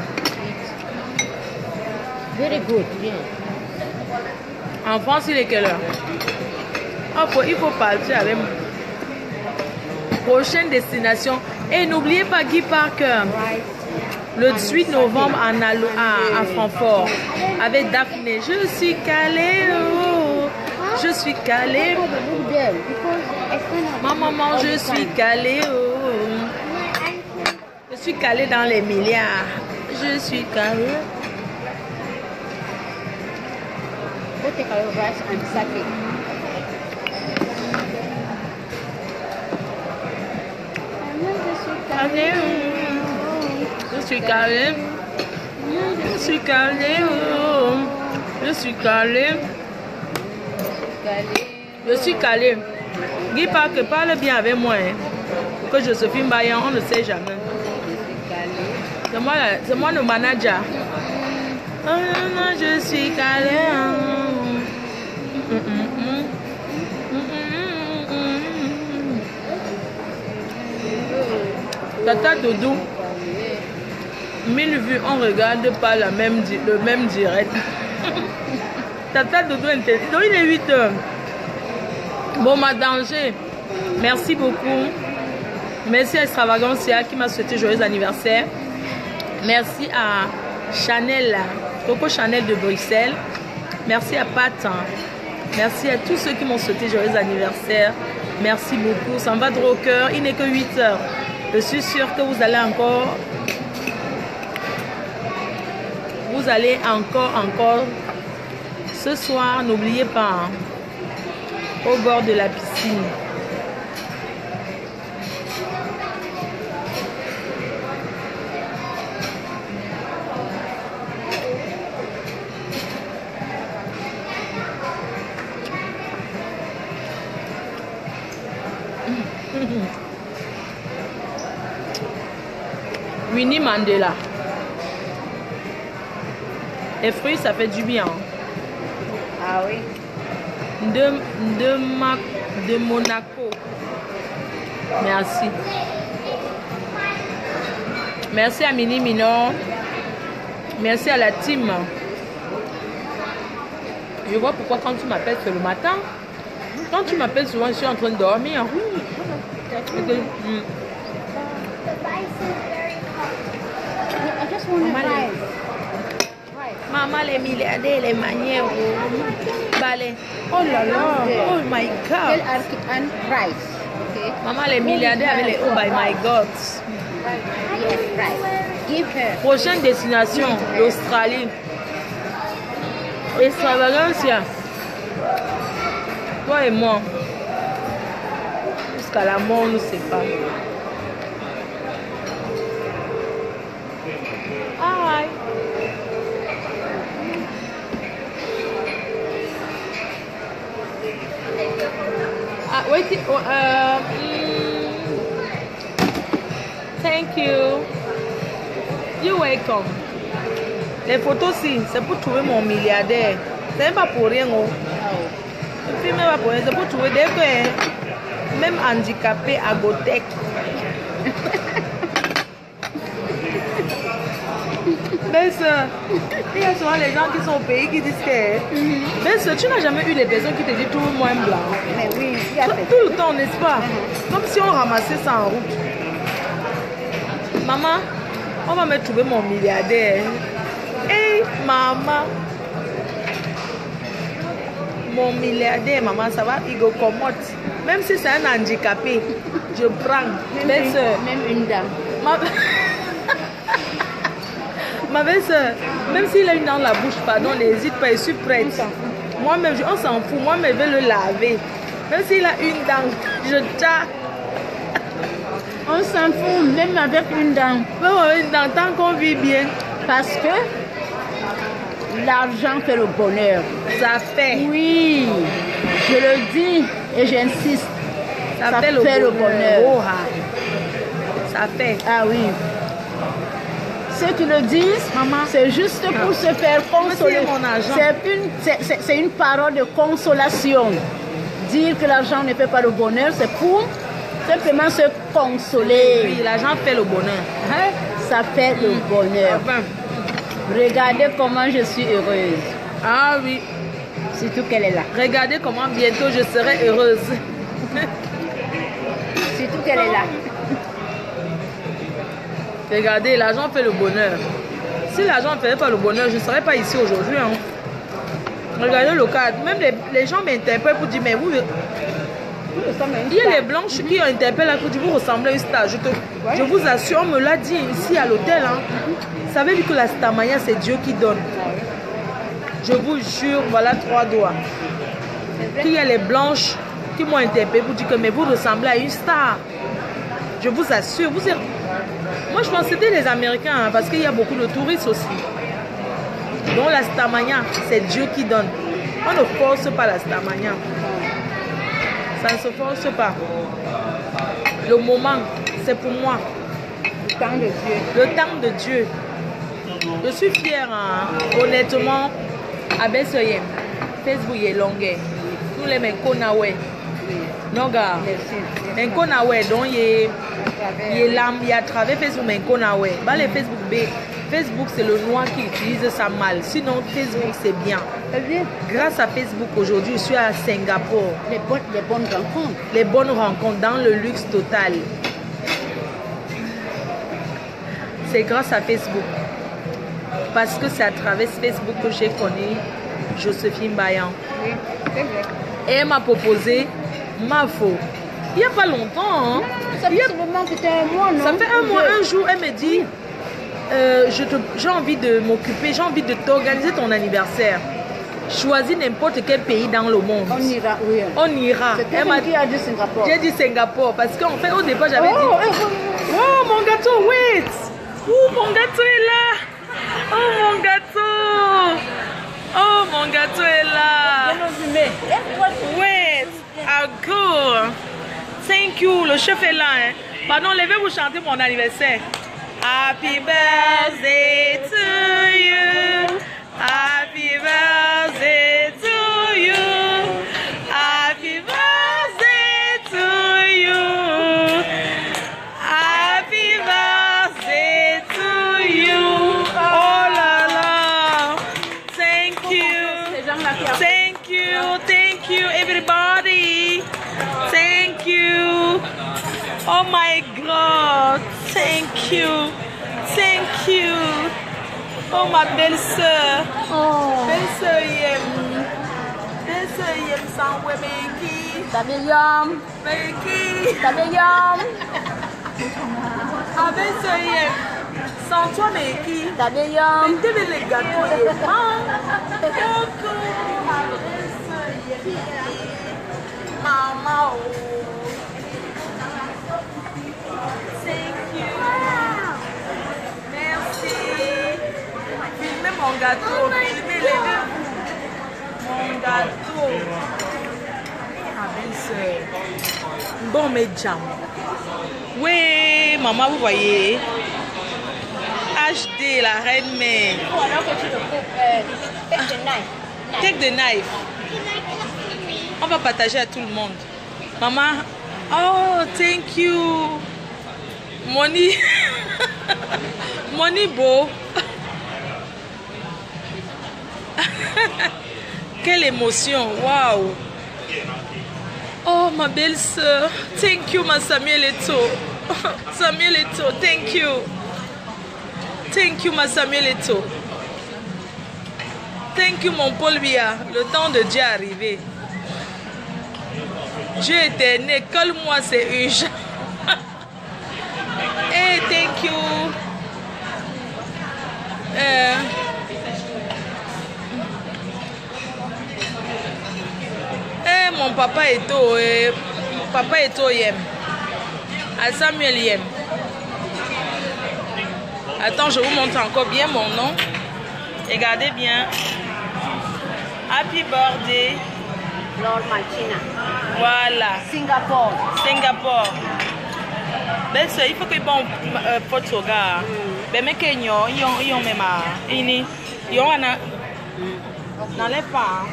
Very good, yeah. En France, il est quelle heure? Ah, il faut partir avec moi. Prochaine destination. Et n'oubliez pas Guy Parker. Le 18 novembre à Francfort. Avec Daphné. Je suis calée. Oh. Je suis calée. Maman, je suis calée. Oh. Je suis calée dans les milliards. Je suis calée. Go take a rice and sake. Je suis calée. Je suis calée. Je suis calée. Je suis calée. Guy Parker, parle bien avec moi. Hein. Que Joséphine Bayan, on ne sait jamais. C'est moi le manager. Oh, non, je suis calée. Tata Doudou, 1000 vues, on regarde pas le même direct. Tata Doudou, donc il est 8 h. Bon, ma danger, merci beaucoup. Merci à Extravaganza qui m'a souhaité joyeux anniversaire. Merci à Chanel, Coco Chanel de Bruxelles. Merci à Pat. Merci à tous ceux qui m'ont souhaité joyeux anniversaire. Merci beaucoup. Ça me va droit au cœur. Il n'est que 8 h. Je suis sûre que vous allez encore vous allez encore. Ce soir, n'oubliez pas, hein, au bord de la piscine. Winnie Mandela. Les fruits, ça fait du bien. Ah oui. De Monaco. Merci. Merci à Mini Minor. Merci à la team. Je vois pourquoi quand tu m'appelles, c'est le matin. Quand tu m'appelles souvent, je suis en train de dormir. The rice is very hot. I just want to try. Maman, les milliardaires, les manières. Balai. Oh là là. Oh my Tell God. Arkitan rice. Okay. Maman, les milliardaires avec les oh by my God. Yes, rice. Give her. Prochaine destination, l'Australie. Extravaganza. Toi et moi. Jusqu'à la mort, nous sépare. Aïe. Ah, wait. Thank you. You're welcome. Les photos, si, c'est pour trouver mon milliardaire. C'est même pas pour rien. Oh. Le film n'est pas pour rien. C'est pour trouver des que même handicapé à Gotec. Mais il y a souvent les gens qui sont au pays qui disent que. Mais tu n'as jamais eu des personnes qui te disent tout moins blanc. Mais oui, il y a fait. Tout le temps, n'est-ce pas? Comme si on ramassait ça en route. Maman, on va me trouver mon milliardaire. Hey, maman. Mon milliardaire, maman, ça va, il go commote. Même si c'est un handicapé, je prends. Même une dame. Ma belle-sœur, même s'il a une dent dans la bouche, pardon, n'hésite pas, je suis prête. Moi-même, on s'en fout, moi-même, je vais le laver. Même s'il a une dent, je t'a. On s'en fout, même avec une dent. Même avec une dent, tant qu'on vit bien. Parce que l'argent fait le bonheur. Ça fait. Oui, je le dis et j'insiste. Ça fait le bonheur. Oh, ça fait. Ah oui. Ceux qui le disent, maman, c'est juste pour se faire consoler. C'est une parole de consolation. Dire que l'argent ne fait pas le bonheur, c'est pour simplement se consoler. Oui, l'argent fait le bonheur. Hein? Ça fait le bonheur. Enfin. Regardez comment je suis heureuse. Ah oui. Surtout qu'elle est là. Regardez comment bientôt je serai heureuse. Surtout qu'elle est là. Regardez, l'argent fait le bonheur. Si l'argent ne faisait pas le bonheur, je ne serais pas ici aujourd'hui. Hein. Regardez le cadre. Même les gens m'interpellent pour dire, mais vous... Il y a les blanches qui interpellent pour dire, vous ressemblez à une star. Je vous assure, on me l'a dit ici à l'hôtel. Hein. Vous savez que la stamaya, c'est Dieu qui donne. Je vous jure, voilà 3 doigts. Il y a les blanches qui m'ont interpellé pour dire que mais vous ressemblez à une star. Je vous assure. Moi, je pense que c'était les Américains, hein, parce qu'il y a beaucoup de touristes aussi. Donc la stamania, c'est Dieu qui donne. On ne force pas la stamania. Ça ne se force pas. Le moment, c'est pour moi. Le temps de Dieu. Le temps de Dieu. Je suis fière, hein, honnêtement. Abesoyem, Facebook est longué. Tous les mecs qu'on a, ouais. Non, gars. Mais qu'on a, ouais. Donc, il y a à travers Facebook, mais qu'on a, ouais. Bah, les Facebook B. Facebook, c'est le noir qui utilise ça mal. Sinon, Facebook, c'est bien. Grâce à Facebook, aujourd'hui, je suis à Singapour. Les bonnes rencontres. Les bonnes rencontres dans le luxe total. C'est grâce à Facebook. Parce que c'est à travers Facebook que j'ai connu Joséphine Bayan. Oui, c'est vrai. Et elle m'a proposé ma faux. Il n'y a pas longtemps. Hein? Ça fait seulement peut-être un mois, non? Ça fait un mois, un jour, elle me dit... j'ai envie de m'occuper, j'ai envie de t'organiser ton anniversaire. Choisis n'importe quel pays dans le monde. On ira, oui. On ira. C'est quelqu'un qui a dit Singapour. J'ai dit Singapour parce qu'en fait, au départ, j'avais dit... Oh, mon gâteau, wait! Oh, mon gâteau est là! Oh, mon gâteau! Oh, mon gâteau est là! Wait! Ah, cool! Thank you! Le chef est là, hein? Pardon, levez-vous chanter mon anniversaire. Happy birthday to you! Happy birthday to you! Happy birthday to you! Happy birthday to you! Oh là là! Thank you! Thank you! Thank you, everybody! Thank you! Oh my God! Thank you! Thank you! Oh ma belle-sœur! Oh. Belle-sœur Yem! Belle-sœur Yem sans Wemeki! Tabeyam. Meki! Tabeyam. Ah belle-sœur Yem! Sans toi Meki! Tabeyam. Mettez les gâteaux et Coco! Ah belle-sœur Yem! Maman! Thank you! Merci! Filmez mon gâteau! Filmez les deux! Mon gâteau! Ah belle-sœur! Bon mes jam! Oui, maman, vous voyez? HD, la reine mère! Alors que tu te coupes, take the knife. Take the knife! On va partager à tout le monde. Maman, oh, thank you. Money. Money beau. Quelle émotion. Waouh. Oh, ma belle-sœur. Thank you, ma Samuel Eto. Samuel Eto, thank you. Thank you, ma Samuel Eto. Thank you, mon Paul Bia. Le temps de Dieu est arrivé. Dieu était né, colle-moi, c'est urgent. Hey, thank you. Mon papa Eto, papa Eto Yem. À Samuel Yem. Attends, je vous montre encore bien mon nom. Regardez bien. Happy birthday. Lord Martina. Voilà. Singapour. Singapour. Ben ça, il faut que bon photo gars. Ben mais que yon même ini yon ana n'enlève pas.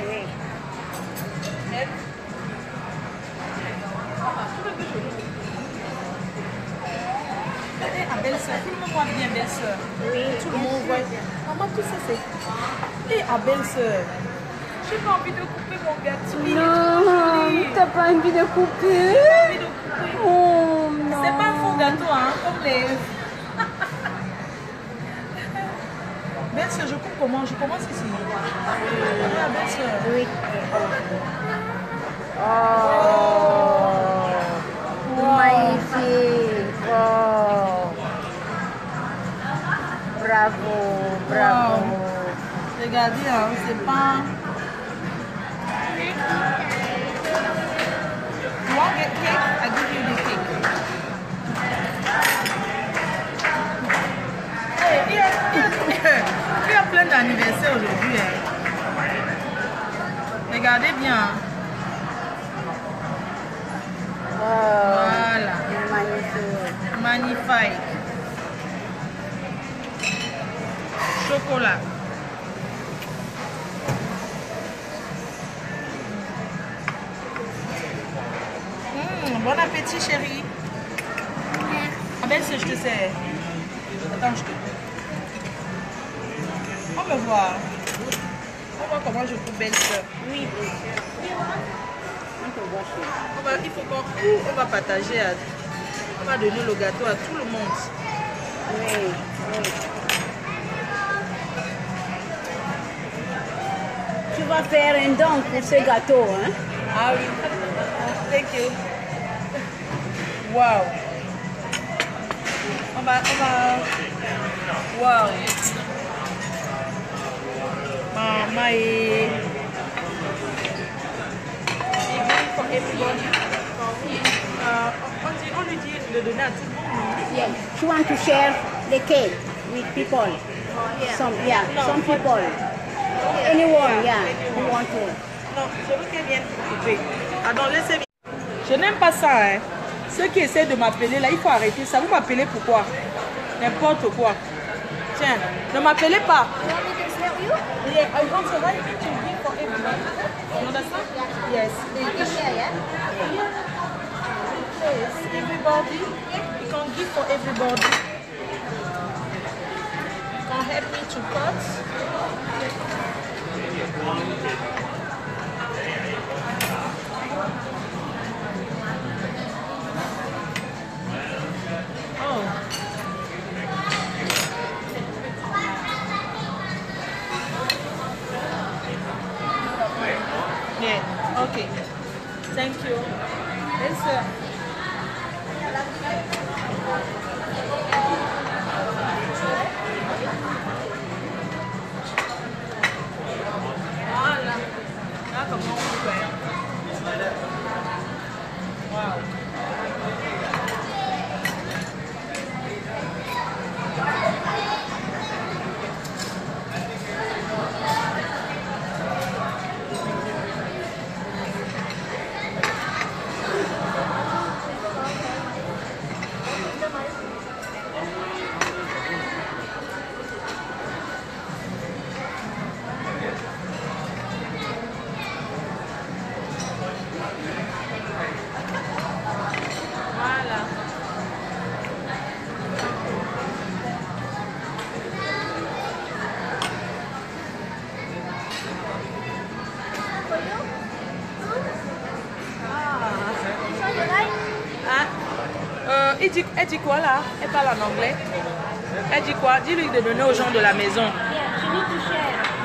Belle-sœur, filme-moi bien, belle-sœur. Oui, Tout le monde voit. Maman, tout ça c'est. Et à belle-sœur. J'ai pas envie de couper mon gâteau. non, t'as pas envie de couper? J'ai pas envie de couper. Oh non. C'est pas un faux gâteau, hein, comme les. Belle-sœur, je coupe comment? Je commence ici. Belle-sœur. Oui. Oh. Wow. Magnifique. Oh. Bravo, bravo. Wow. Regardez, hein, c'est pas. You want get cake? I give you the cake. Hey, il y a plein d'anniversaires aujourd'hui. Hein. Regardez bien. Voilà. Magnifique. Magnifique. Chocolat. Bon appétit, chérie. Ah ben, je te sers. Attends, je te... On va voir. On va voir comment je coupe belle-sœur. Oui, bien sûr. Il faut qu'on va partager. On va donner le gâteau à tout le monde. Oui, oui. Tu vas faire un don pour ce gâteau, hein? Ah oui. Thank you. Wow. On va... Wow. Maman et... For everybody. On lui dit de donner à tout le monde. Yeah. She want to share the cake with people. Some people. Anyone, yeah, who want to. Non, je veux qu'elle vienne couper. Ah non, laissez. Je n'aime pas ça, hein. Ceux qui essaient de m'appeler, là, il faut arrêter ça. Vous m'appelez pourquoi? N'importe quoi. Tiens, ne m'appelez pas. Yeah, I want to write it to give for everybody. You understand? Yes. Yes, everybody. You can give for everybody. You can help me to cut. Oh. Yeah, okay. Thank you. Yes, voilà. Là, comment on fait? Wow. Elle dit quoi là? Elle parle en anglais. Elle dit quoi? Dis-lui de donner aux gens de la maison.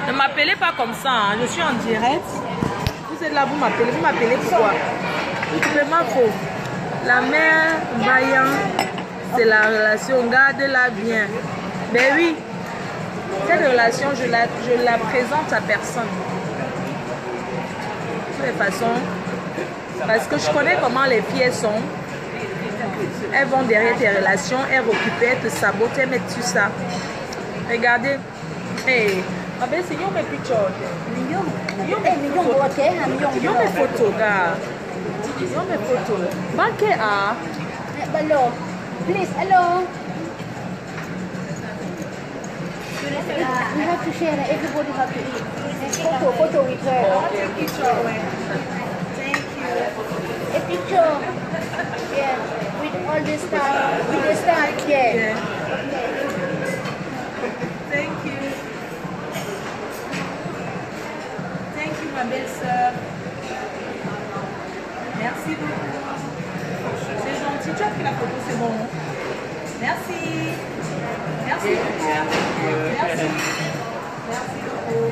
Ne m'appelez pas comme ça, hein. Je suis en direct. Vous êtes là, vous m'appelez pourquoi? Vraiment faux. La mère vaillant, c'est la relation, gardez-la bien. Mais oui, cette relation, je la présente à personne. De toute façon, parce que je connais comment les filles sont. Elles vont derrière tes relations, elles occupent, elles te sabotent, elles mettent sur ça. Regardez. Hey, ma belle, c'est mes pictures. Yo mes photos, gars. Yo mes photos. Banque à. Hello. Please, hello. We have to share. Everybody have to eat. Photo with her. Thank you. A picture. Yeah. With all the stuff. With the stuff. Yeah. Thank you. Thank you, ma belle-sœur. Merci beaucoup. C'est gentil. Tu as pris la photo, c'est bon. Merci. Merci beaucoup. Merci. Merci beaucoup.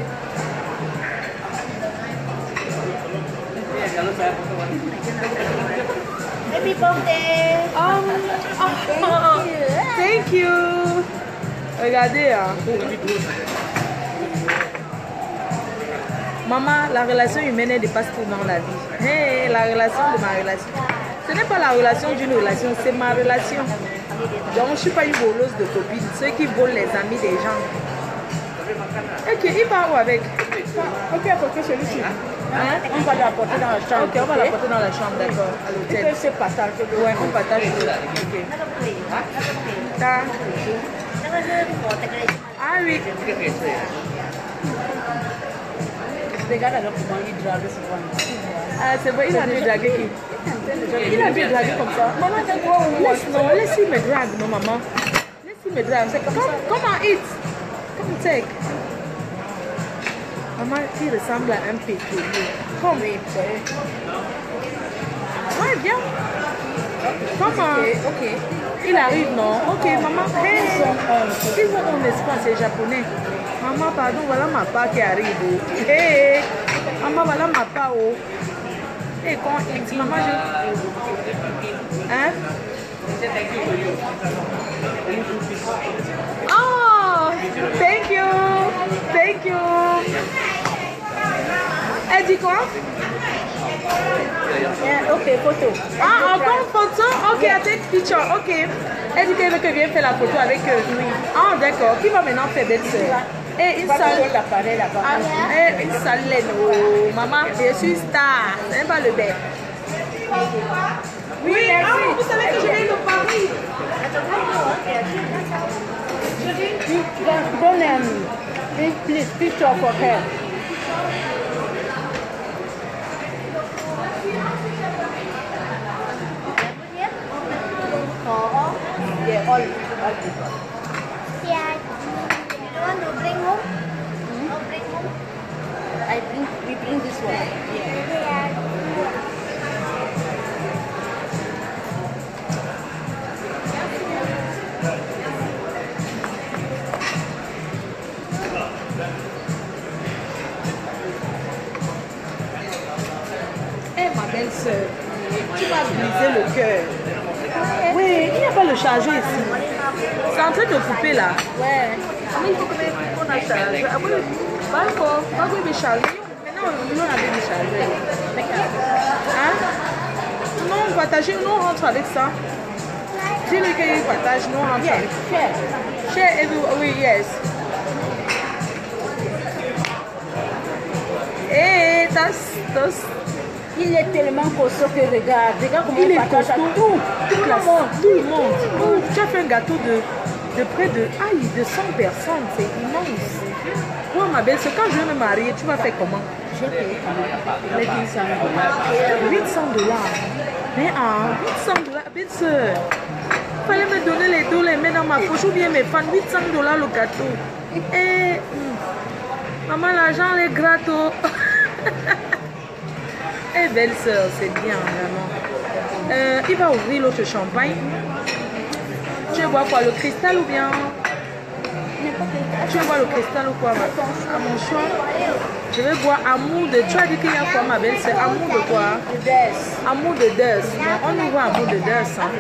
Happy birthday. Thank you. Regardez, hein. Maman, la relation humaine elle dépasse tout dans la vie. Hey, la relation de ma relation. Ce n'est pas la relation d'une relation, c'est ma relation. Donc, je ne suis pas une voleuse de copines, ceux qui volent les amis des gens. Ok, il part où avec? Ok, apporter celui-ci. Hein? On va l'apporter dans la chambre. Ok, on va l'apporter dans la chambre, d'accord, à l'hôtel. C'est partage. Ouais, on partage. Ok. Ta. Ah oui. Regarde alors comment il drague souvent. Ah, c'est vrai, il a dû draguer qui? Il a dû draguer comme ça. Maman, t'as quoi au moins? Non, laisse-lui me drague, non, maman. Laisse-lui me drague. Come and eat. Come take. Maman, qui ressemble à un pétrolier. Comme. Ouais, viens. Comment? Ok. Il arrive, non? Ok, maman. Hey, ils ont un espace, c'est japonais. Maman, pardon, voilà ma part qui arrive. Hey, maman, voilà ma part. Et quand il dit, maman, je... Hein? Oh, thank you. Thank you. Elle dit quoi? Yeah, ok, photo. Ah, encore une photo? Ok, I take picture. Ok. Elle dit qu'elle veut que je vienne faire la photo avec eux. Oui. Ah, d'accord. Qui va maintenant faire belle-sœur? Et une salle. L'appareil là-bas. Et une salle. Oh, maman, je suis star. C'est même pas le bête. Oui, merci. Vous savez que je viens de Paris. Don't please, picture for her. Yeah, all people. Yeah. You want to bring home? No, bring home. We bring this one. Yeah. Eh, ma belle-sœur, tu m'as brisé le cœur. Oui, il n'y a pas le chargeur ici. C'est en train de couper là. Ouais. Mais il faut que on a chargé. Ah oui, pas encore. Pas que je charge. Maintenant, on a des chargeurs. Hein? Non, on partage, nous on rentre avec ça. Dis-lui qu'il partage, nous on rentre avec ça. Share everywhere. Oui, yes. Hey, that's. Il est tellement costaud que regarde comment Il est partage à costaud. tout. Tout le monde. Oh, tu as fait un gâteau de près de 100 personnes. C'est immense. Moi, ma belle, quand je vais me marier, tu vas faire comment? J'ai payé les 800 $. 800 $. Mais 800 $, belle soeur. Il fallait me donner les dos, les mains dans ma poche ou bien mes fans. 800 $ le gâteau. Et maman, l'argent est gratos. Eh, belle soeur, c'est bien, vraiment. Il va ouvrir l'autre champagne. Tu veux boire quoi? Le cristal ou bien? Tu veux boire le cristal ou quoi? À mon choix. Je vais boire amour de... Tu as dit qu'il y a quoi, ma belle? C'est amour de quoi? Amour de Dess. On ouvre amour de Dess. Hein?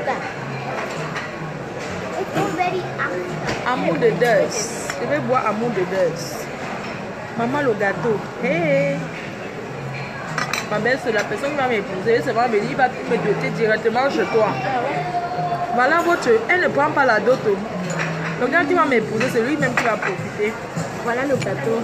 Amour de Dess. Je vais boire amour de Dess. Maman, le gâteau. Hey! Ma belle, c'est la personne qui va m'épouser. C'est vrai, il va me doter directement chez toi. Voilà votre... Elle ne prend pas la dot. Le gars qui va m'épouser, c'est lui-même qui va profiter. Voilà le gâteau.